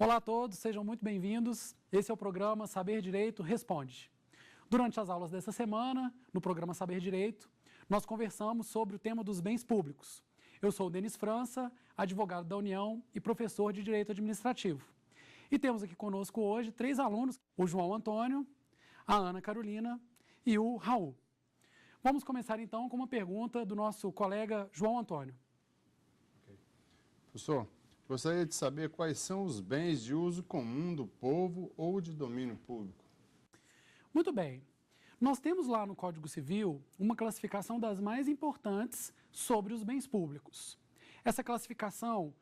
Olá a todos, sejam muito bem-vindos. Esse é o programa Saber Direito Responde. Durante as aulas dessa semana, no programa Saber Direito, nós conversamos sobre o tema dos bens públicos. Eu sou o Denis França, advogado da União e professor de Direito Administrativo. E temos aqui conosco hoje 3 alunos, o João Antônio, a Ana Carolina e o Raul. Vamos começar então com uma pergunta do nosso colega João Antônio. Professor, gostaria de saber quais são os bens de uso comum do povo ou de domínio público. Muito bem. Nós temos lá no Código Civil uma classificação das mais importantes sobre os bens públicos. Essa classificação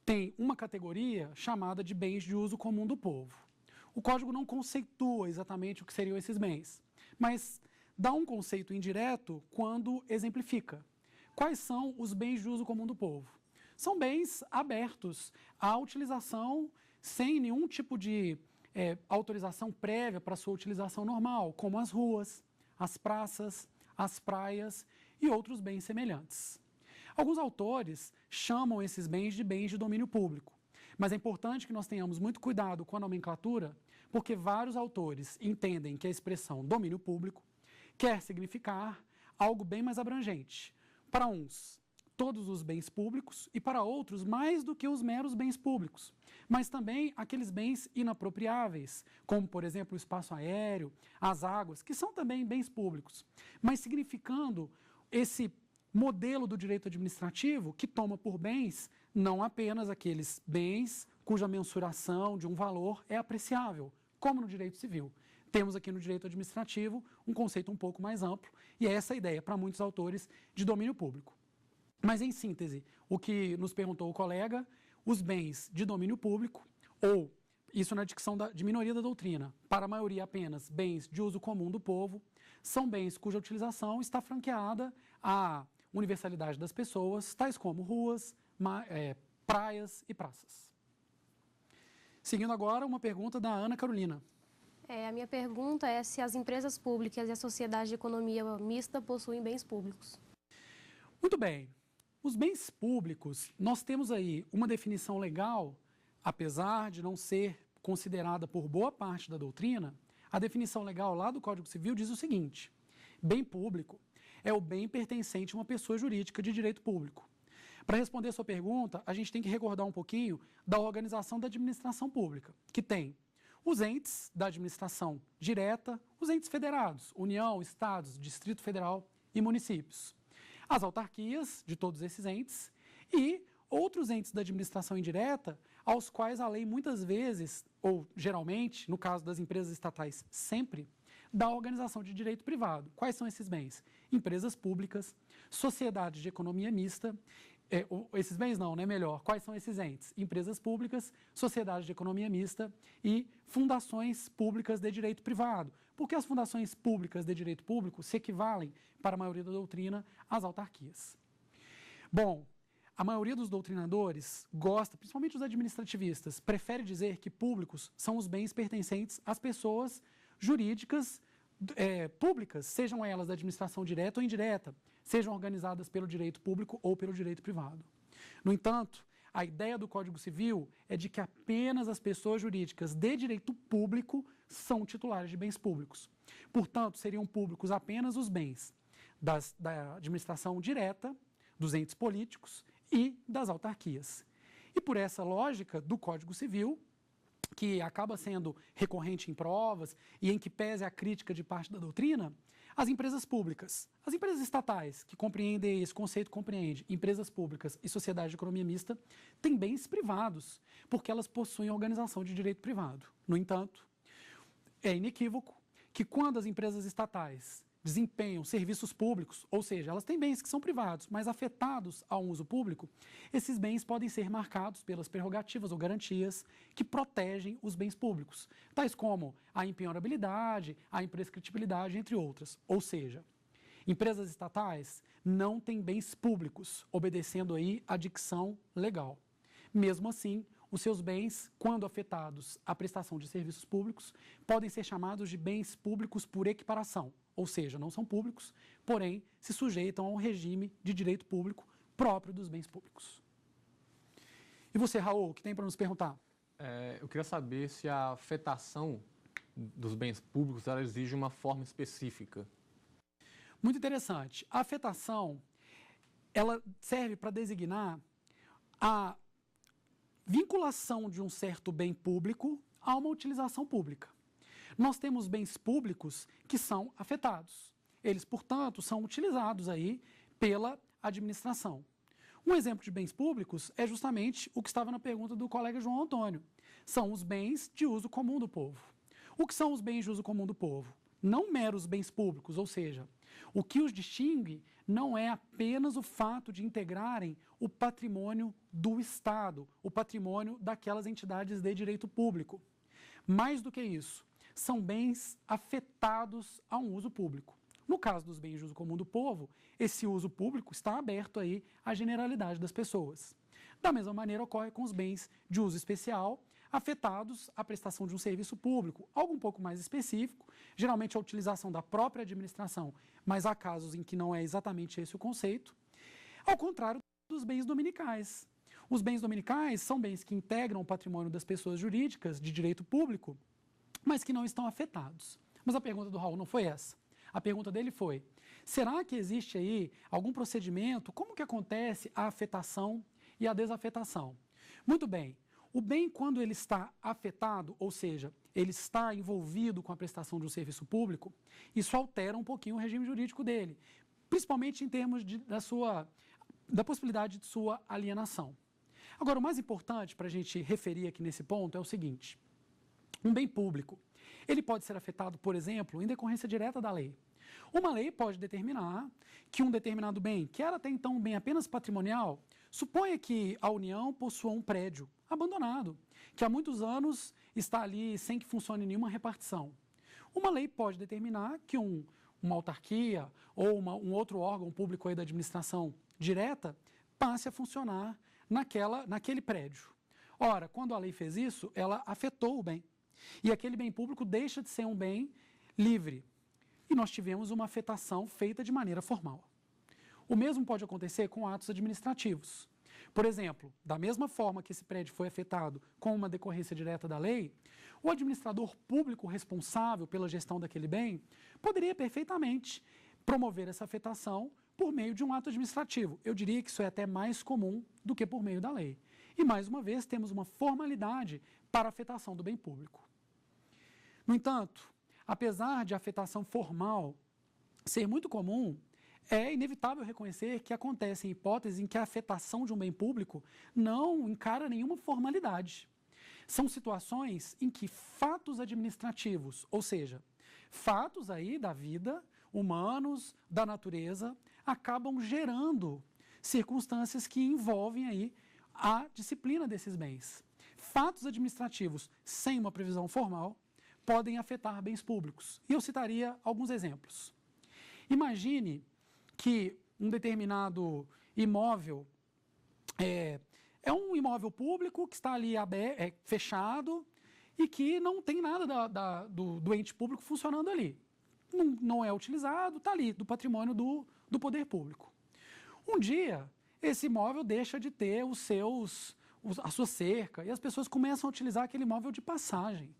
tem uma categoria chamada de bens de uso comum do povo. O Código não conceitua exatamente o que seriam esses bens, mas dá um conceito indireto quando exemplifica. Quais são os bens de uso comum do povo? São bens abertos à utilização sem nenhum tipo de autorização prévia para sua utilização normal, como as ruas, as praças, as praias e outros bens semelhantes. Alguns autores chamam esses bens de domínio público, mas é importante que nós tenhamos muito cuidado com a nomenclatura, porque vários autores entendem que a expressão domínio público quer significar algo bem mais abrangente. Para uns, todos os bens públicos e para outros, mais do que os meros bens públicos, mas também aqueles bens inapropriáveis, como, por exemplo, o espaço aéreo, as águas, que são também bens públicos, mas significando esse modelo do direito administrativo que toma por bens não apenas aqueles bens cuja mensuração de um valor é apreciável, como no direito civil. Temos aqui no direito administrativo um conceito um pouco mais amplo, e é essa a ideia, para muitos autores, de domínio público. Mas, em síntese, o que nos perguntou o colega, os bens de domínio público, ou, isso na dicção de minoria da doutrina, para a maioria apenas bens de uso comum do povo, são bens cuja utilização está franqueada à universalidade das pessoas, tais como ruas, praias e praças. Seguindo agora, uma pergunta da Ana Carolina. A minha pergunta é se as empresas públicas e a sociedade de economia mista possuem bens públicos. Muito bem. Os bens públicos, nós temos aí uma definição legal, apesar de não ser considerada por boa parte da doutrina, a definição legal lá do Código Civil diz o seguinte: bem público é o bem pertencente a uma pessoa jurídica de direito público. Para responder a sua pergunta, a gente tem que recordar um pouquinho da organização da administração pública, que tem os entes da administração direta, os entes federados, União, Estados, Distrito Federal e municípios, as autarquias de todos esses entes e outros entes da administração indireta, aos quais a lei muitas vezes, ou geralmente, no caso das empresas estatais, sempre, dá organização de direito privado. Quais são esses bens? Empresas públicas, sociedades de economia mista, esses bens não, né? Melhor, quais são esses entes? Empresas públicas, sociedades de economia mista e fundações públicas de direito privado. Porque as fundações públicas de direito público se equivalem, para a maioria da doutrina, às autarquias. Bom, a maioria dos doutrinadores gosta, principalmente os administrativistas, prefere dizer que públicos são os bens pertencentes às pessoas jurídicas públicas, sejam elas da administração direta ou indireta, sejam organizadas pelo direito público ou pelo direito privado. No entanto, a ideia do Código Civil é de que apenas as pessoas jurídicas de direito público são titulares de bens públicos. Portanto, seriam públicos apenas os bens da administração direta, dos entes políticos e das autarquias. E por essa lógica do Código Civil, que acaba sendo recorrente em provas e em que pese a crítica de parte da doutrina, as empresas públicas, as empresas estatais, que compreendem esse conceito, compreende empresas públicas e sociedade de economia mista, têm bens privados, porque elas possuem organização de direito privado. No entanto, é inequívoco que quando as empresas estatais desempenham serviços públicos, ou seja, elas têm bens que são privados, mas afetados a um uso público, esses bens podem ser marcados pelas prerrogativas ou garantias que protegem os bens públicos, tais como a impenhorabilidade, a imprescritibilidade, entre outras. Ou seja, empresas estatais não têm bens públicos, obedecendo aí a dicção legal. Mesmo assim, os seus bens, quando afetados à prestação de serviços públicos, podem ser chamados de bens públicos por equiparação, ou seja, não são públicos, porém se sujeitam a um regime de direito público próprio dos bens públicos. E você, Raul, o que tem para nos perguntar? Eu queria saber se a afetação dos bens públicos ela exige uma forma específica. Muito interessante. A afetação, ela serve para designar a vinculação de um certo bem público a uma utilização pública. Nós temos bens públicos que são afetados. Eles, portanto, são utilizados aí pela administração. Um exemplo de bens públicos é justamente o que estava na pergunta do colega João Antônio. São os bens de uso comum do povo. O que são os bens de uso comum do povo? Não meros bens públicos, ou seja, o que os distingue não é apenas o fato de integrarem o patrimônio do Estado, o patrimônio daquelas entidades de direito público. Mais do que isso, são bens afetados a um uso público. No caso dos bens de uso comum do povo, esse uso público está aberto aí à generalidade das pessoas. Da mesma maneira ocorre com os bens de uso especial, afetados à prestação de um serviço público, algo um pouco mais específico, geralmente a utilização da própria administração, mas há casos em que não é exatamente esse o conceito, ao contrário dos bens dominicais. Os bens dominicais são bens que integram o patrimônio das pessoas jurídicas de direito público, mas que não estão afetados. Mas a pergunta do Raul não foi essa. A pergunta dele foi, será que existe aí algum procedimento? Como que acontece a afetação e a desafetação? Muito bem, o bem quando ele está afetado, ou seja, ele está envolvido com a prestação de um serviço público, isso altera um pouquinho o regime jurídico dele, principalmente em termos da possibilidade de sua alienação. Agora, o mais importante para a gente referir aqui nesse ponto é o seguinte, um bem público, ele pode ser afetado, por exemplo, em decorrência direta da lei. Uma lei pode determinar que um determinado bem, que era até então um bem apenas patrimonial, suponha que a União possua um prédio abandonado, que há muitos anos está ali sem que funcione nenhuma repartição. Uma lei pode determinar que uma autarquia ou um outro órgão público aí da administração direta passe a funcionar naquele prédio. Ora, quando a lei fez isso, ela afetou o bem. E aquele bem público deixa de ser um bem livre. E nós tivemos uma afetação feita de maneira formal. O mesmo pode acontecer com atos administrativos. Por exemplo, da mesma forma que esse prédio foi afetado com uma decorrência direta da lei, o administrador público responsável pela gestão daquele bem poderia perfeitamente promover essa afetação por meio de um ato administrativo. Eu diria que isso é até mais comum do que por meio da lei. E, mais uma vez, temos uma formalidade para a afetação do bem público. No entanto, apesar de a afetação formal ser muito comum, é inevitável reconhecer que acontecem hipóteses em que a afetação de um bem público não encara nenhuma formalidade. São situações em que fatos administrativos, ou seja, fatos aí da vida, humanos, da natureza, acabam gerando circunstâncias que envolvem aí a disciplina desses bens. Fatos administrativos sem uma previsão formal podem afetar bens públicos. E eu citaria alguns exemplos. Imagine que um determinado imóvel é um imóvel público que está ali fechado e que não tem nada do ente público funcionando ali. Não é utilizado, está ali, do patrimônio do poder público. Um dia, esse imóvel deixa de ter a sua cerca e as pessoas começam a utilizar aquele imóvel de passagem.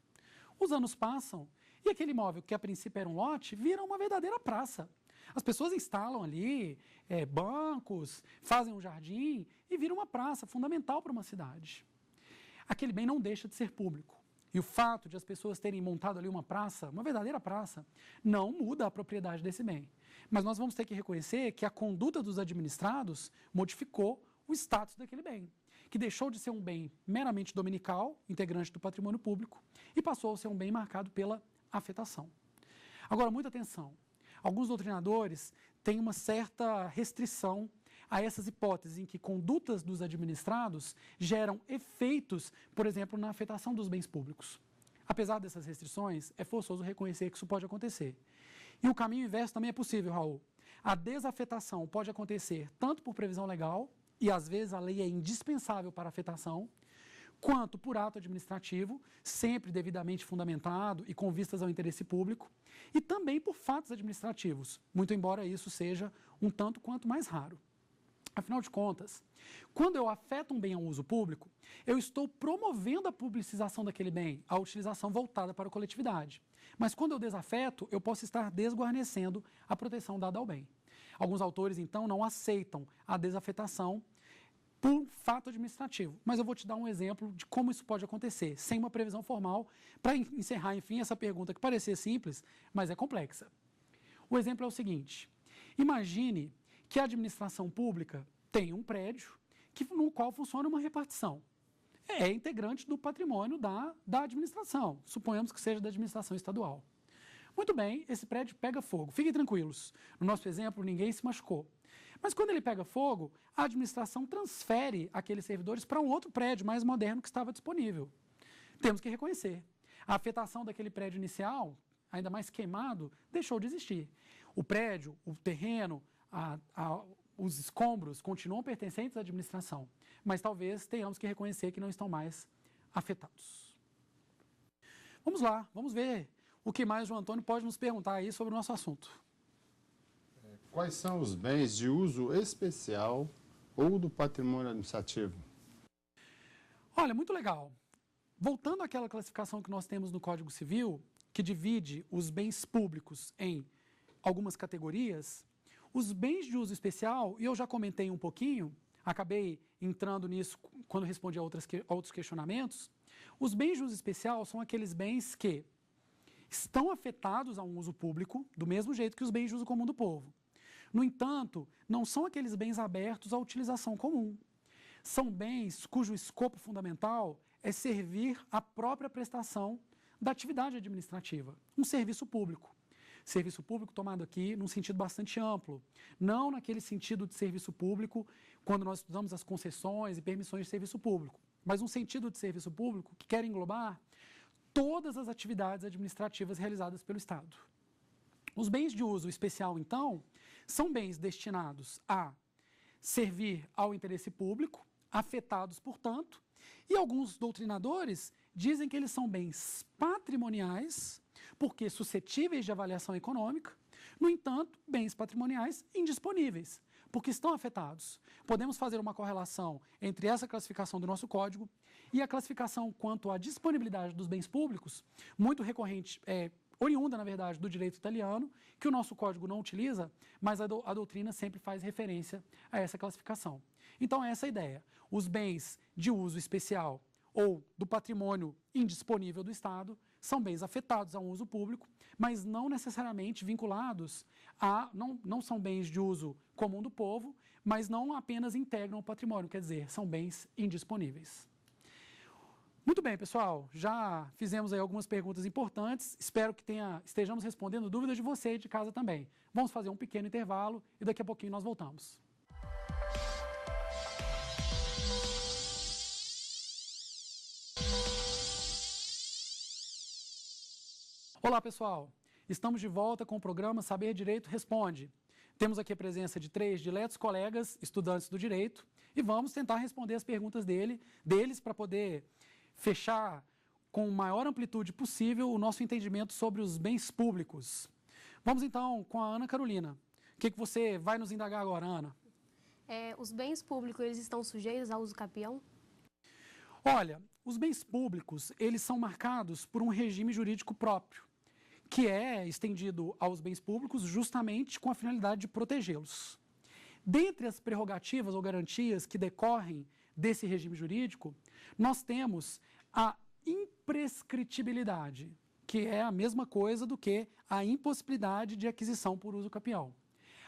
Os anos passam e aquele imóvel, que a princípio era um lote, vira uma verdadeira praça. As pessoas instalam ali bancos, fazem um jardim e vira uma praça fundamental para uma cidade. Aquele bem não deixa de ser público. E o fato de as pessoas terem montado ali uma praça, uma verdadeira praça, não muda a propriedade desse bem. Mas nós vamos ter que reconhecer que a conduta dos administrados modificou o status daquele bem, que deixou de ser um bem meramente dominical, integrante do patrimônio público, e passou a ser um bem marcado pela afetação. Agora, muita atenção. Alguns doutrinadores têm uma certa restrição a essas hipóteses em que condutas dos administrados geram efeitos, por exemplo, na afetação dos bens públicos. Apesar dessas restrições, é forçoso reconhecer que isso pode acontecer. E o caminho inverso também é possível, Raul. A desafetação pode acontecer tanto por previsão legal, e às vezes a lei é indispensável para a afetação, quanto por ato administrativo, sempre devidamente fundamentado e com vistas ao interesse público, e também por fatos administrativos, muito embora isso seja um tanto quanto mais raro. Afinal de contas, quando eu afeto um bem ao uso público, eu estou promovendo a publicização daquele bem, a utilização voltada para a coletividade. Mas quando eu desafeto, eu posso estar desguarnecendo a proteção dada ao bem. Alguns autores, então, não aceitam a desafetação por fato administrativo. Mas eu vou te dar um exemplo de como isso pode acontecer, sem uma previsão formal, para encerrar, enfim, essa pergunta que parecia simples, mas é complexa. O exemplo é o seguinte: imagine que a administração pública tem um prédio no qual funciona uma repartição. É integrante do patrimônio da administração, suponhamos que seja da administração estadual. Muito bem, esse prédio pega fogo. Fiquem tranquilos, no nosso exemplo ninguém se machucou. Mas quando ele pega fogo, a administração transfere aqueles servidores para um outro prédio mais moderno que estava disponível. Temos que reconhecer. A afetação daquele prédio inicial, ainda mais queimado, deixou de existir. O prédio, o terreno, os escombros continuam pertencentes à administração, mas talvez tenhamos que reconhecer que não estão mais afetados. Vamos lá, vamos ver o que mais o João Antônio pode nos perguntar aí sobre o nosso assunto. Quais são os bens de uso especial ou do patrimônio administrativo? Olha, muito legal. Voltando àquela classificação que nós temos no Código Civil, que divide os bens públicos em algumas categorias, os bens de uso especial, e eu já comentei um pouquinho, acabei entrando nisso quando respondi a outros questionamentos, os bens de uso especial são aqueles bens que estão afetados a um uso público, do mesmo jeito que os bens de uso comum do povo. No entanto, não são aqueles bens abertos à utilização comum. São bens cujo escopo fundamental é servir à própria prestação da atividade administrativa, um serviço público. Serviço público tomado aqui num sentido bastante amplo, não naquele sentido de serviço público quando nós estudamos as concessões e permissões de serviço público, mas um sentido de serviço público que quer englobar todas as atividades administrativas realizadas pelo Estado. Os bens de uso especial, então, são bens destinados a servir ao interesse público, afetados, portanto, e alguns doutrinadores dizem que eles são bens patrimoniais, porque suscetíveis de avaliação econômica, no entanto, bens patrimoniais indisponíveis, porque estão afetados. Podemos fazer uma correlação entre essa classificação do nosso código e a classificação quanto à disponibilidade dos bens públicos, muito recorrente, oriunda, na verdade, do direito italiano, que o nosso código não utiliza, mas a doutrina sempre faz referência a essa classificação. Então, essa é a ideia. Os bens de uso especial ou do patrimônio indisponível do Estado são bens afetados a um uso público, mas não necessariamente vinculados não são bens de uso comum do povo, mas não apenas integram o patrimônio, quer dizer, são bens indisponíveis. Muito bem, pessoal, já fizemos aí algumas perguntas importantes, espero que estejamos respondendo dúvidas de você e de casa também. Vamos fazer um pequeno intervalo e daqui a pouquinho nós voltamos. Olá, pessoal, estamos de volta com o programa Saber Direito Responde. Temos aqui a presença de 3 diletos colegas, estudantes do direito, e vamos tentar responder as perguntas deles para poder fechar com a maior amplitude possível o nosso entendimento sobre os bens públicos. Vamos então com a Ana Carolina. O que você vai nos indagar agora, Ana? Os bens públicos, eles estão sujeitos ao uso capião? Olha, os bens públicos, eles são marcados por um regime jurídico próprio, que é estendido aos bens públicos justamente com a finalidade de protegê-los. Dentre as prerrogativas ou garantias que decorrem desse regime jurídico, nós temos a imprescritibilidade, que é a mesma coisa do que a impossibilidade de aquisição por uso capião.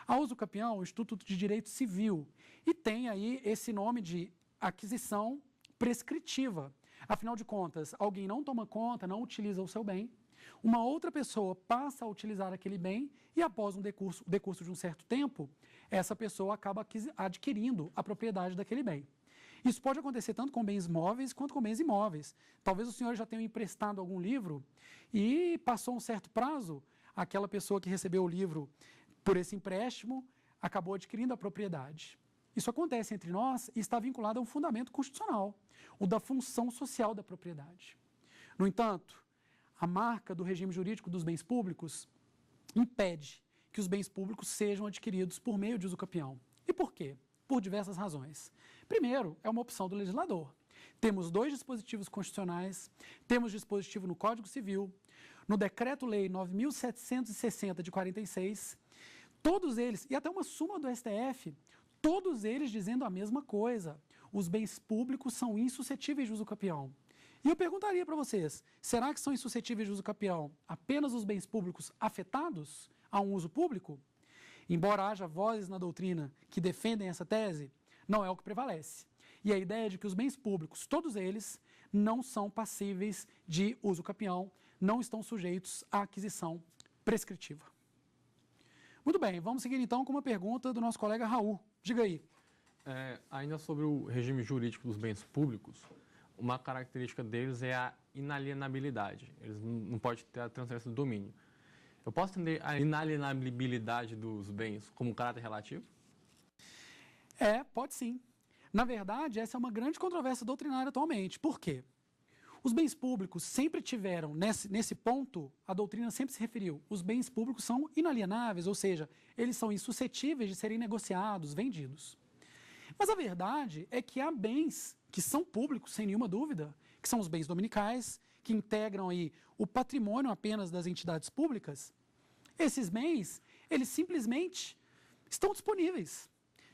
A uso capião é um instituto de direito civil e tem aí esse nome de aquisição prescritiva. Afinal de contas, alguém não toma conta, não utiliza o seu bem, uma outra pessoa passa a utilizar aquele bem e após um decurso de um certo tempo, essa pessoa acaba adquirindo a propriedade daquele bem. Isso pode acontecer tanto com bens móveis quanto com bens imóveis. Talvez o senhor já tenha emprestado algum livro e passou um certo prazo, aquela pessoa que recebeu o livro por esse empréstimo acabou adquirindo a propriedade. Isso acontece entre nós e está vinculado a um fundamento constitucional, o da função social da propriedade. No entanto, a marca do regime jurídico dos bens públicos impede que os bens públicos sejam adquiridos por meio de uso capião. E por quê? por diversas razões. Primeiro, é uma opção do legislador. Temos 2 dispositivos constitucionais, temos dispositivo no Código Civil, no Decreto-Lei 9.760 de 46, todos eles, e até uma súmula do STF, todos eles dizendo a mesma coisa. Os bens públicos são insuscetíveis de uso capião. E eu perguntaria para vocês, será que são insuscetíveis de uso capião apenas os bens públicos afetados a um uso público? Embora haja vozes na doutrina que defendem essa tese, não é o que prevalece. E a ideia é de que os bens públicos, todos eles, não são passíveis de uso capião, não estão sujeitos à aquisição prescritiva. Muito bem, vamos seguir então com uma pergunta do nosso colega Raul. Diga aí. Ainda sobre o regime jurídico dos bens públicos, uma característica deles é a inalienabilidade. Eles não podem ter a transferência do domínio. Eu posso entender a inalienabilidade dos bens como um caráter relativo? Pode sim. Na verdade, essa é uma grande controvérsia doutrinária atualmente. Por quê? Os bens públicos sempre tiveram, nesse ponto, a doutrina sempre se referiu, os bens públicos são inalienáveis, ou seja, eles são insuscetíveis de serem negociados, vendidos. Mas a verdade é que há bens que são públicos, sem nenhuma dúvida, que são os bens dominicais, que integram aí o patrimônio apenas das entidades públicas. Esses bens, eles simplesmente estão disponíveis.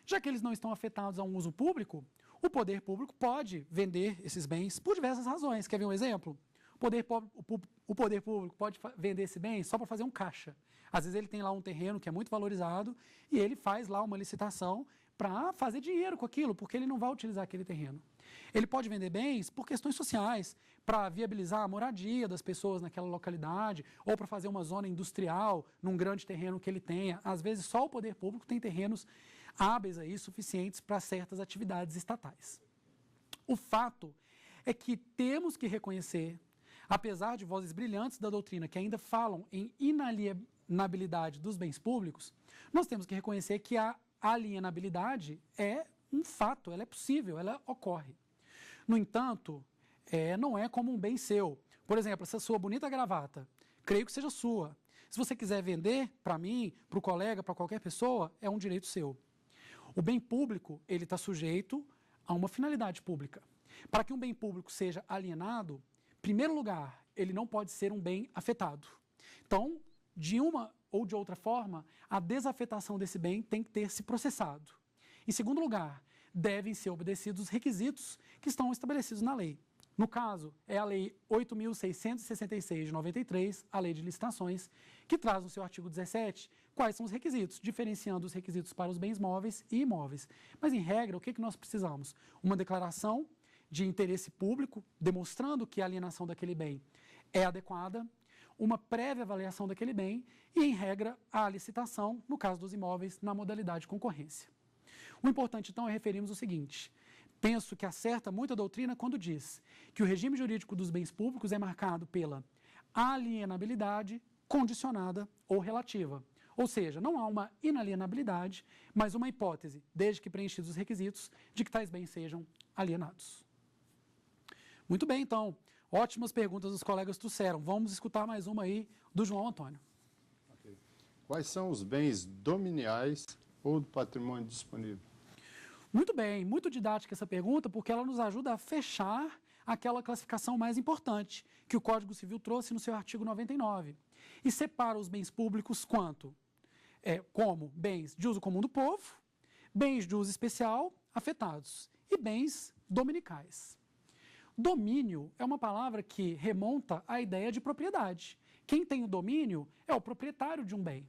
Já que eles não estão afetados a um uso público, o poder público pode vender esses bens por diversas razões. Quer ver um exemplo? O poder público pode vender esse bem só para fazer um caixa. Às vezes ele tem lá um terreno que é muito valorizado e ele faz lá uma licitação para fazer dinheiro com aquilo, porque ele não vai utilizar aquele terreno. Ele pode vender bens por questões sociais, para viabilizar a moradia das pessoas naquela localidade, ou para fazer uma zona industrial num grande terreno que ele tenha. Às vezes só o poder público tem terrenos hábeis aí, suficientes para certas atividades estatais. O fato é que temos que reconhecer, apesar de vozes brilhantes da doutrina que ainda falam em inalienabilidade dos bens públicos, nós temos que reconhecer que a alienabilidade é um fato, ela é possível, ela ocorre. No entanto, não é como um bem seu. Por exemplo, essa sua bonita gravata, creio que seja sua. Se você quiser vender para mim, para o colega, para qualquer pessoa, é um direito seu. O bem público, ele está sujeito a uma finalidade pública. Para que um bem público seja alienado, em primeiro lugar, ele não pode ser um bem afetado. Então, de uma ou de outra forma, a desafetação desse bem tem que ter se processado. Em segundo lugar, devem ser obedecidos os requisitos que estão estabelecidos na lei. No caso, é a Lei 8.666 de 93, a Lei de Licitações, que traz no seu artigo 17 quais são os requisitos, diferenciando os requisitos para os bens móveis e imóveis. Mas, em regra, o que nós precisamos? Uma declaração de interesse público, demonstrando que a alienação daquele bem é adequada, uma prévia avaliação daquele bem e, em regra, a licitação, no caso dos imóveis, na modalidade de concorrência. O importante, então, é referirmos o seguinte: penso que acerta muito a doutrina quando diz que o regime jurídico dos bens públicos é marcado pela alienabilidade condicionada ou relativa. Ou seja, não há uma inalienabilidade, mas uma hipótese, desde que preenchidos os requisitos, de que tais bens sejam alienados. Muito bem, então. Ótimas perguntas os colegas trouxeram. Vamos escutar mais uma aí do João Antônio. Okay. Quais são os bens dominiais ou do patrimônio disponível? Muito bem, muito didática essa pergunta, porque ela nos ajuda a fechar aquela classificação mais importante que o Código Civil trouxe no seu artigo 99. E separa os bens públicos como bens de uso comum do povo, bens de uso especial afetados e bens dominicais. Domínio é uma palavra que remonta à ideia de propriedade. Quem tem o domínio é o proprietário de um bem.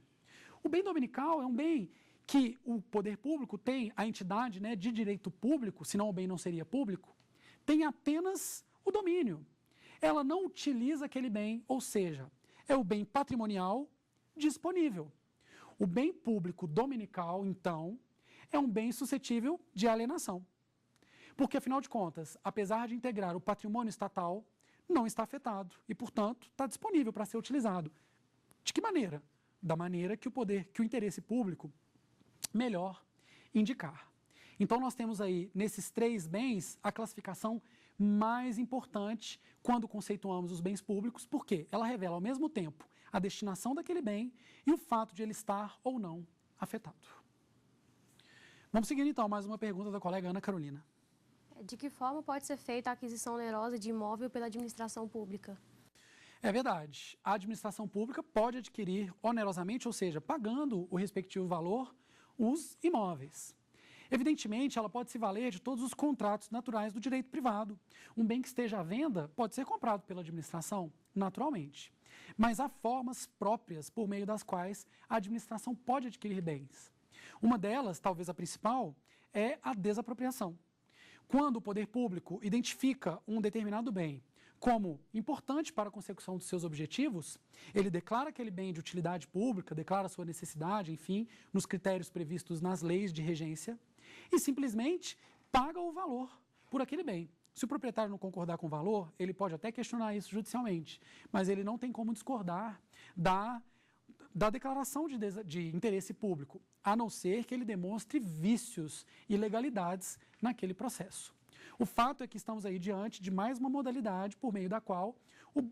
O bem dominical é um bem que o poder público tem, a entidade de direito público, senão o bem não seria público, tem apenas o domínio. Ela não utiliza aquele bem, ou seja, é o bem patrimonial disponível. O bem público dominical, então, é um bem suscetível de alienação. Porque, afinal de contas, apesar de integrar o patrimônio estatal, não está afetado e, portanto, está disponível para ser utilizado. De que maneira? Da maneira que o interesse público melhor indicar. Então, nós temos aí, nesses 3 bens, a classificação mais importante quando conceituamos os bens públicos, porque ela revela, ao mesmo tempo, a destinação daquele bem e o fato de ele estar ou não afetado. Vamos seguir então, mais uma pergunta da colega Ana Carolina. De que forma pode ser feita a aquisição onerosa de imóvel pela administração pública? É verdade. A administração pública pode adquirir onerosamente, ou seja, pagando o respectivo valor, os imóveis. Evidentemente, ela pode se valer de todos os contratos naturais do direito privado. Um bem que esteja à venda pode ser comprado pela administração, naturalmente. Mas há formas próprias por meio das quais a administração pode adquirir bens. Uma delas, talvez a principal, é a desapropriação. Quando o poder público identifica um determinado bem como importante para a consecução dos seus objetivos, ele declara aquele bem de utilidade pública, declara sua necessidade, enfim, nos critérios previstos nas leis de regência, e simplesmente paga o valor por aquele bem. Se o proprietário não concordar com o valor, ele pode até questionar isso judicialmente, mas ele não tem como discordar da declaração de interesse público, a não ser que ele demonstre vícios e ilegalidades naquele processo. O fato é que estamos aí diante de mais uma modalidade por meio da qual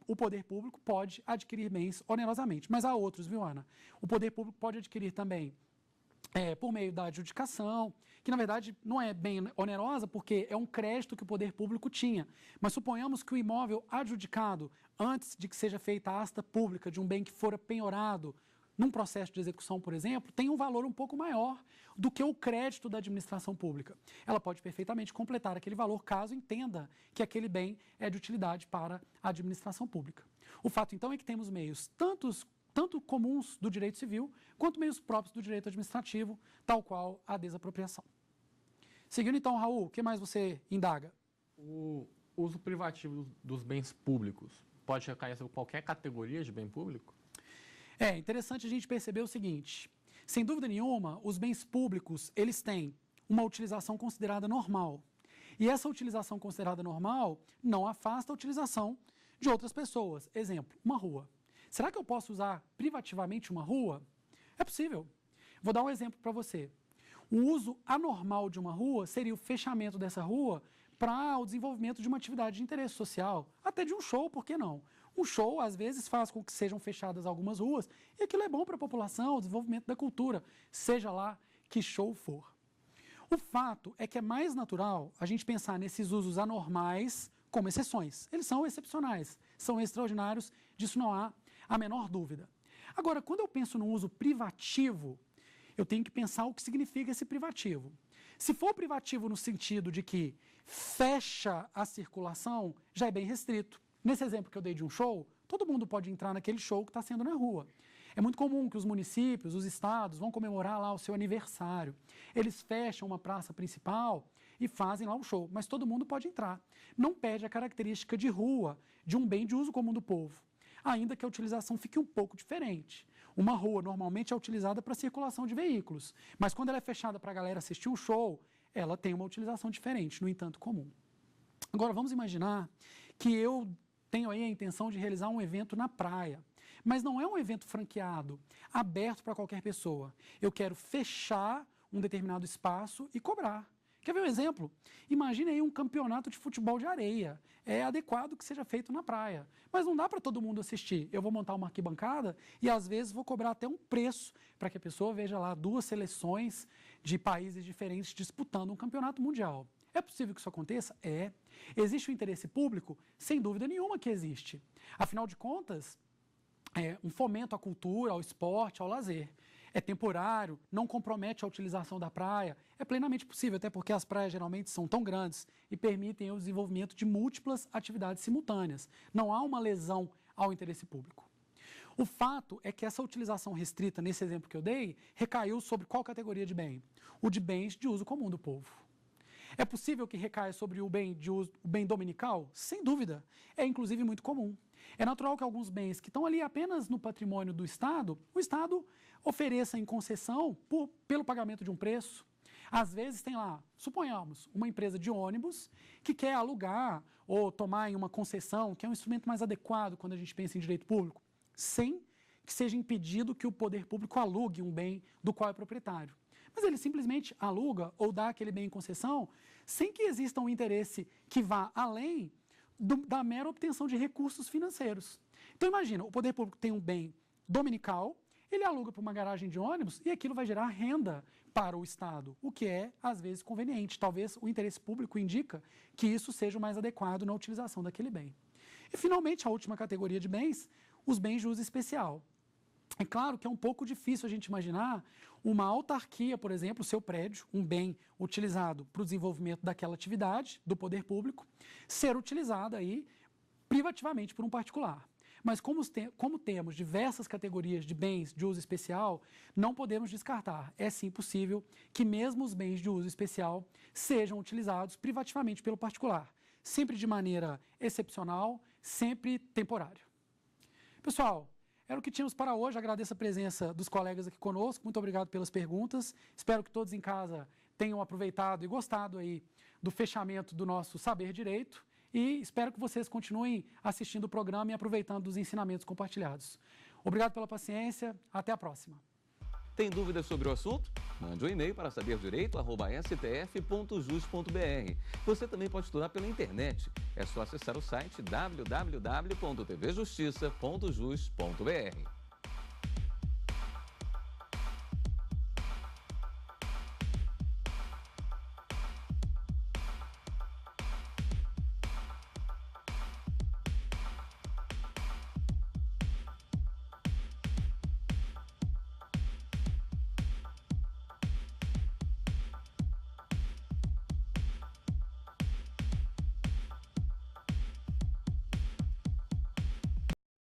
o poder público pode adquirir bens onerosamente. Mas há outros, viu, Ana? O poder público pode adquirir também por meio da adjudicação, que na verdade não é bem onerosa porque é um crédito que o poder público tinha. Mas suponhamos que o imóvel adjudicado, antes de que seja feita a asta pública de um bem que fora penhorado num processo de execução, por exemplo, tem um valor um pouco maior do que o crédito da administração pública. Ela pode perfeitamente completar aquele valor caso entenda que aquele bem é de utilidade para a administração pública. O fato, então, é que temos meios tanto comuns do direito civil, quanto meios próprios do direito administrativo, tal qual a desapropriação. Seguindo, então, Raul, o que mais você indaga? O uso privativo dos bens públicos pode recair sobre qualquer categoria de bem público? É interessante a gente perceber o seguinte, sem dúvida nenhuma, os bens públicos, eles têm uma utilização considerada normal. E essa utilização considerada normal não afasta a utilização de outras pessoas. Exemplo, uma rua. Será que eu posso usar privativamente uma rua? É possível. Vou dar um exemplo para você. O uso anormal de uma rua seria o fechamento dessa rua para o desenvolvimento de uma atividade de interesse social, até de um show, por que não? Um show, às vezes, faz com que sejam fechadas algumas ruas e aquilo é bom para a população, o desenvolvimento da cultura, seja lá que show for. O fato é que é mais natural a gente pensar nesses usos anormais como exceções. Eles são excepcionais, são extraordinários, disso não há a menor dúvida. Agora, quando eu penso no uso privativo, eu tenho que pensar o que significa esse privativo. Se for privativo no sentido de que fecha a circulação, já é bem restrito. Nesse exemplo que eu dei de um show, todo mundo pode entrar naquele show que está sendo na rua. É muito comum que os municípios, os estados, vão comemorar lá o seu aniversário. Eles fecham uma praça principal e fazem lá o show, mas todo mundo pode entrar. Não perde a característica de rua, de um bem de uso comum do povo, ainda que a utilização fique um pouco diferente. Uma rua normalmente é utilizada para circulação de veículos, mas quando ela é fechada para a galera assistir um show, ela tem uma utilização diferente, no entanto comum. Agora vamos imaginar que eu tenho aí a intenção de realizar um evento na praia, mas não é um evento franqueado, aberto para qualquer pessoa. Eu quero fechar um determinado espaço e cobrar. Quer ver um exemplo? Imagine aí um campeonato de futebol de areia. É adequado que seja feito na praia, mas não dá para todo mundo assistir. Eu vou montar uma arquibancada e às vezes vou cobrar até um preço para que a pessoa veja lá duas seleções de países diferentes disputando um campeonato mundial. É possível que isso aconteça? É. Existe o interesse público? Sem dúvida nenhuma que existe. Afinal de contas, é um fomento à cultura, ao esporte, ao lazer. É temporário, não compromete a utilização da praia, é plenamente possível, até porque as praias geralmente são tão grandes e permitem o desenvolvimento de múltiplas atividades simultâneas. Não há uma lesão ao interesse público. O fato é que essa utilização restrita, nesse exemplo que eu dei, recaiu sobre qual categoria de bem? O de bens de uso comum do povo. É possível que recaia sobre o bem dominical? Sem dúvida. É inclusive muito comum. É natural que alguns bens que estão ali apenas no patrimônio do Estado, o Estado ofereça em concessão pelo pagamento de um preço. Às vezes tem lá, suponhamos, uma empresa de ônibus que quer alugar ou tomar em uma concessão, que é um instrumento mais adequado quando a gente pensa em direito público, sem que seja impedido que o poder público alugue um bem do qual é proprietário. Mas ele simplesmente aluga ou dá aquele bem em concessão sem que exista um interesse que vá além da mera obtenção de recursos financeiros. Então imagina, o poder público tem um bem dominical, ele aluga para uma garagem de ônibus e aquilo vai gerar renda para o Estado, o que é, às vezes, conveniente. Talvez o interesse público indica que isso seja o mais adequado na utilização daquele bem. E, finalmente, a última categoria de bens, os bens de uso especial. É claro que é um pouco difícil a gente imaginar uma autarquia, por exemplo, seu prédio, um bem utilizado para o desenvolvimento daquela atividade do poder público, ser utilizado aí privativamente por um particular. Mas como temos diversas categorias de bens de uso especial, não podemos descartar. É sim possível que mesmo os bens de uso especial sejam utilizados privativamente pelo particular, sempre de maneira excepcional, sempre temporário. Pessoal, era o que tínhamos para hoje. Agradeço a presença dos colegas aqui conosco. Muito obrigado pelas perguntas. Espero que todos em casa tenham aproveitado e gostado aí do fechamento do nosso Saber Direito. E espero que vocês continuem assistindo o programa e aproveitando dos ensinamentos compartilhados. Obrigado pela paciência. Até a próxima. Tem dúvidas sobre o assunto? Mande um e-mail para saberdireito@stf.jus.br. Você também pode estudar pela internet. É só acessar o site www.tvjustiça.jus.br.